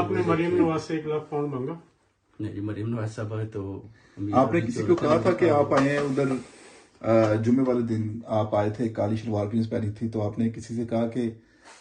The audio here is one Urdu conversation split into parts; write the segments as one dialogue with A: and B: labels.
A: آپ نے مریم نواز سے 1 لاکھ پاؤنڈ مانگا؟
B: نہیں جی، مریم نواز صاحب تو
C: آپ نے کسی کو کہا تھا کہ آپ آئے ہیں ادھر جمعے والے دن آپ آئے تھے، کالی شلوار قمیض پہنی تھی، تو آپ نے کسی سے کہا کہ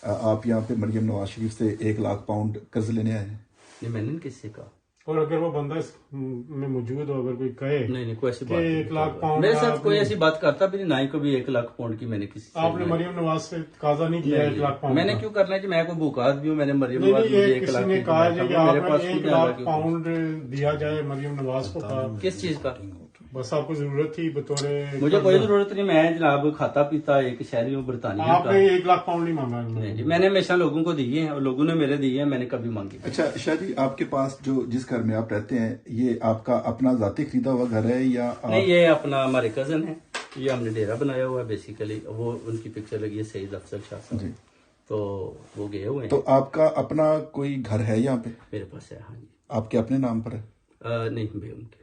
C: آپ یہاں پہ مریم نواز شریف سے 1 لاکھ پاؤنڈ قرض لینے آئے ہیں؟
B: نہیں، میں نے کسی سے کہا.
A: اور اگر وہ بندہ اس میں موجود ہو، اگر کوئی کہے
B: نہیں کوئی ایسی
A: کہ
B: بات
A: 1 لاکھ پاؤنڈ
B: میرے ساتھ کوئی ایسی بات کرتا بھی نہیں، نہ ہی کبھی 1 لاکھ پاؤنڈ کی میں نے کسی
A: آپ نے مریم نواز سے تقاضا نہیں کیا 1 لاکھ پاؤنڈ؟
B: میں نے کیوں کرنا ہے کہ میں کوئی بھوکاس بھی ہوں، میں نے مریم نواز
A: نہیں،
B: مجھے
A: یہ
B: 1
A: کسی
B: لاکھ
A: نے کہا ہے کہ آپ
B: میرے پاس
A: نے 1 لاکھ پاؤنڈ دیا جائے مریم نواز کو.
B: کس چیز کا؟
A: بس آپ کو ضرورت تھی بطور،
B: مجھے کوئی ضرورت نہیں، میں جناب کھاتا پیتا ایک شہری ہوں برطانیہ
A: آپ
B: کا.
A: نے 1 لاکھ پاؤنڈ نہیں مانگا؟
B: نہیں جی، میں نے ہمیشہ لوگوں کو دیے ہیں اور لوگوں نے میرے دیے ہیں، میں نے کبھی مانگی.
C: اچھا شاہ جی، آپ کے پاس جس گھر میں آپ رہتے ہیں یہ آپ کا اپنا ذاتی خریدا ہوا گھر ہے یا
B: نہیں، یہ اپنا ہمارے کزن ہے، یہ ہم نے ڈیرا بنایا ہوا ہے بیسیکلی. وہ ان کی پکچر لگی ہے سعید افضل شاہ صاحب
C: جی،
B: تو وہ گئے ہوئے ہیں.
C: تو آپ کا اپنا کوئی گھر ہے یہاں پہ؟
B: میرے پاس ہے. ہاں جی.
C: آپ کے اپنے نام پر ہے؟
B: نہیں، بے ان کے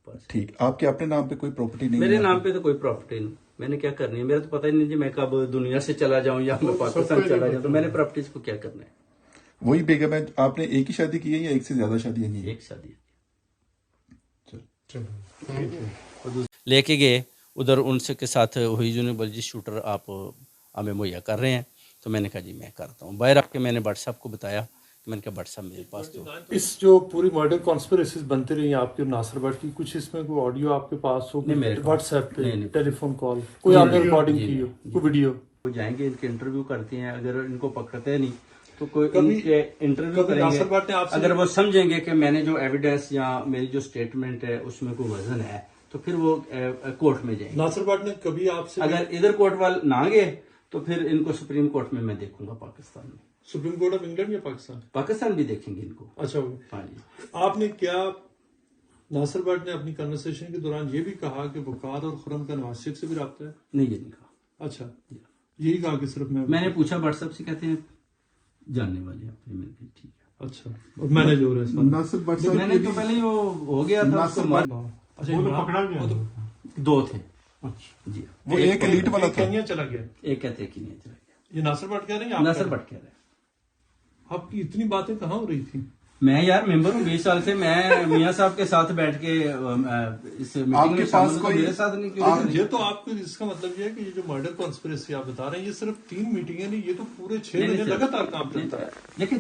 B: پاس.
C: ٹھیک. آپ کے اپنے نام پہ کوئی پراپرٹی نہیں؟
B: میرے نام پہ تو کوئی پراپرٹی نہیں. میں نے کیا کرنی ہے، میرا تو پتہ ہی نہیں جی میں کب دنیا سے چلا جاؤں یا میں پاکستان چلا جاؤں، تو میں نے پراپرٹیز کو کیا کرنا ہے.
C: وہی بیگم ہے. آپ نے ایک ہی شادی کی ہے یا ایک سے زیادہ شادیاں کی ہیں؟
B: ایک شادی
A: چلو
B: لے کے گئے ادھر، ان سے کے ساتھ ہوئی یونیورسٹی شوٹر آپ ہمیں مہیا کر رہے ہیں، تو میں نے کہا جی میں کرتا ہوں. باہر آ کے میں نے بٹ صاحب کو بتایا کہ میں نے کہا بٹ صاحب میرے پاس تو
D: اس جو پوری مرڈر کانسپریسیز بنتے رہی ہیں آپ کے ناصر بٹ کی، کچھ اس میں کوئی آڈیو آپ کے پاس ہو، واٹس ایپ پہ ٹیلی فون کال کوئی آپ نے ریکارڈنگ کی ہو، کوئی ویڈیو؟
B: وہ جائیں گے ان کے انٹرویو کرتے ہیں، اگر ان کو پکڑتے نہیں تو کوئی ان کے انٹرویو کریں گے. اگر وہ سمجھیں گے کہ میں نے جو ایویڈنس یا میری جو اسٹیٹمنٹ ہے اس میں کوئی وزن ہے تو پھر وہ کورٹ میں جائیں گے.
D: ناصر بٹ نے کبھی آپ سے
B: اگر ادھر کورٹ والے نہ گئے تو پھر ان کو سپریم کورٹ میں دیکھوں گا پاکستان میں.
D: سپریم کورٹ آف انگلینڈ یا
B: پاکستان بھی دیکھیں گے ان کو.
D: اچھا.
B: ہاں جی.
D: آپ نے کیا ناصر بٹ نے اپنی کنورسیشن کے دوران یہ بھی کہا کہ وقار اور خرم کا نواز شریف سے بھی رابطہ ہے؟
B: نہیں، یہ نہیں کہا.
D: اچھا، یہی کہا کہ صرف
B: میں نے پوچھا بٹ صاحب سے، کہتے ہیں جاننے والے اپنے مل کے. ٹھیک ہے.
D: اچھا. اور مینج ہو رہا ہے
C: ناصر بٹ صاحب
B: میں نے تو پہلے ہی وہ ہو گیا تھا.
D: اچھا،
A: وہ تو پکڑا گیا.
B: 2 تھے جی.
C: وہ ایک ایلیٹ والا تھا.
D: کینیا چلا گیا.
B: ایک کہتے ہیں کہ نہیں چلا گیا.
D: یہ ناصر بٹ کہہ رہے ہیں؟
B: ناصر بٹ کہہ رہے ہیں.
D: آپ کی اتنی باتیں کہاں ہو رہی تھی؟
B: میں یار ممبر ہوں 20 سال سے، میں میاں صاحب کے ساتھ بیٹھ کے اس میٹنگ میں شامل ہوں، میرے ساتھ نہیں کیوں؟
D: یہ تو آپ کو اس کا مطلب یہ ہے کہ یہ جو مرڈر کانسپریسی آپ بتا رہے ہیں یہ صرف 3 میٹنگیں نہیں، یہ تو پورے 6 مہینے لگاتار کام چلتا ہے.
B: لیکن